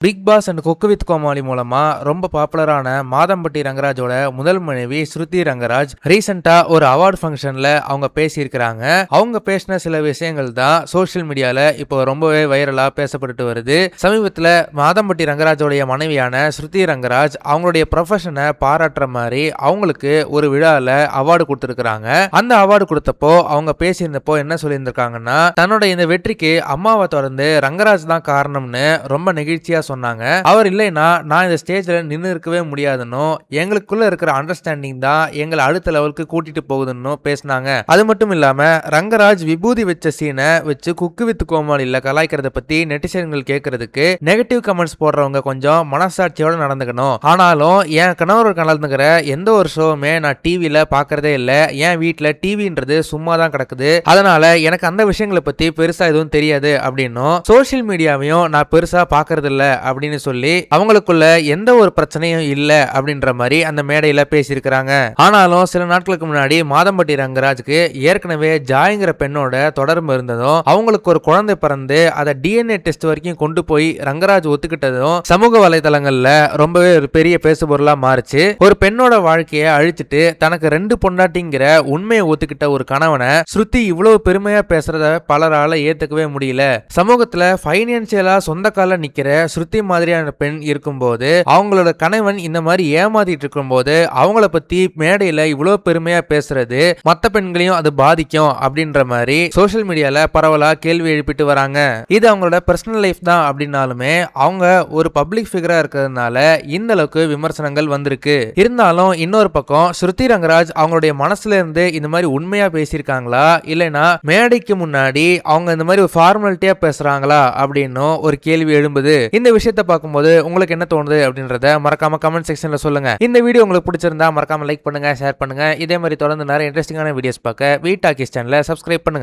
Big Boss and cook with Comali மூலமா ரொம்ப பாப்புலரான மாதம்பட்டி ரங்கராஜோட முதல் மனைவி ஸ்ருதி ரங்கராஜ் ரீசெண்டா ஒரு அவார்டு ஃபங்க்ஷன்ல அவங்க பேசியிருக்கிறாங்க. அவங்க பேசின சில விஷயங்கள் தான் சோசியல் மீடியால இப்போ ரொம்பவே வைரலா பேசப்பட்டு வருது. சமீபத்துல மாதம்பட்டி ரங்கராஜோடைய மனைவியான ஸ்ருதி ரங்கராஜ் அவங்களுடைய ப்ரொஃபஷனை பாராட்டுற மாதிரி அவங்களுக்கு ஒரு விழால அவார்டு கொடுத்திருக்கிறாங்க. அந்த அவார்டு கொடுத்தப்போ அவங்க பேசியிருந்தப்போ என்ன சொல்லியிருந்திருக்காங்கன்னா, தன்னோட இந்த வெற்றிக்கு அம்மாவை தொடர்ந்து ரங்கராஜ் தான் காரணம்னு ரொம்ப நெகிழ்ச்சியா சொன்னாங்க. அவர் இல்லைன்னா நான் இந்த ஸ்டேஜ்ல நின்று இருக்கவே முடியாதுன்னு, எங்களுக்குள்ள இருக்கிற அண்டர்ஸ்டாண்டிங் தான் எங்களை அடுத்த லெவலுக்கு கூட்டிட்டு போகுதுன்னு பேசினாங்க. அது மட்டும் இல்லாம ரங்கராஜ் விபூதி வச்ச சீனை வச்சு குக்கு வித் கோமாளில கலாய்க்கிறத பத்தி நெட்டிசன்கள் கேட்கறதுக்கு நெகட்டிவ் கமெண்ட்ஸ் போடுறவங்க கொஞ்சம் மனசாட்சியோட நடந்துக்கணும். ஆனாலும் என் கணவர் கலந்துக்கிற எந்த ஒரு ஷோவுமே நான் டிவில பாக்குறதே இல்ல. என் வீட்டுல டிவின்றது சும்மா தான் கிடக்குது. அதனால எனக்கு அந்த விஷயங்களை பத்தி பெருசா எதுவும் தெரியாது அப்படின்னும், சோசியல் மீடியாவையும் நான் பெருசா பாக்குறது இல்ல அப்படின்னு சொல்லி அவங்களுக்குள்ள எந்த ஒரு பிரச்சனையும் இல்ல அப்படின்ற மாதிரி அந்த மேடையில பேசியிருக்கிறாங்க. ஆனாலும் சில நாட்களுக்கு முன்னாடி மாதம்பட்டி ரங்கராஜுக்கு ஏற்கனவே ஜாய்ங்கிற பெண்ணோட தொடர்பு இருந்ததும், அவங்களுக்கு ஒரு குழந்தை பிறந்து அதை டிஎன்ஏ டெஸ்ட் வரைக்கும் கொண்டு போய் ரங்கராஜ் ஒத்துக்கிட்டதும் சமூக வலைதளங்கள்ல ரொம்பவே ஒரு பெரிய பேசுபொருளா மாறுச்சு. ஒரு பெண்ணோட வாழ்க்கையை அழிச்சிட்டு தனக்கு 2 பொண்டாட்டிங்கிற உண்மையை ஒத்துக்கிட்ட ஒரு கணவனை ஸ்ருதி இவ்வளவு பெருமையா பேசுறத பலரால ஏத்துக்கவே முடியல. சமூகத்துல பைனான்சியலா சொந்த கால நிக்கிற ஸ்ருதி மாதிரியான பெண் இருக்கும்போது, அவங்களோட கணவன் இந்த மாதிரி ஏமாத்திட்டு இருக்கும்போது அவங்கள பத்தி மேடையில இவ்வளவு பெருமையா பேசுறது மத்த பெண்களையும் அது பாதிக்கும் அப்படின்ற மாதிரி சோசியல் மீடியால பரவலா கேள்வி எழுப்பிட்டு வராங்க. இது அவங்களோட பர்சனல் லைஃப் தான் அப்படின்னாலுமே அவங்க ஒரு பப்ளிக் ஃபிகரா இருக்கிறதுனால இந்த அளவுக்கு விமர்சனங்கள் வந்திருக்கு. இருந்தாலும் இன்னொரு பக்கம் ஸ்ருதி ரங்கராஜ் அவங்களுடைய மனசுல இருந்து இந்த மாதிரி உண்மையா பேசியிருக்காங்களா, இல்லைன்னா மேடைக்கு முன்னாடி அவங்க இந்த மாதிரி ஒரு ஃபார்மாலிட்டியா பேசுறாங்களா அப்படின்னு ஒரு கேள்வி எழும்புது. இந்த விஷயத்தை பார்க்கும்போது உங்களுக்கு என்ன தோணுது அப்படின்றத மறக்காம கமெண்ட் செக்ஷன்ல சொல்லுங்க. இந்த வீடியோ உங்களுக்கு பிடிச்சிருந்தா மறக்காம லைக் பண்ணுங்க, ஷேர் பண்ணுங்க. இதே மாதிரி தொடர்ந்து நிறைய இன்ட்ரெஸ்டிங்கான வீடியோஸ் பார்க்க வி டாக்கீஸ் சேனலை சப்ஸ்கிரைப் பண்ணுங்க.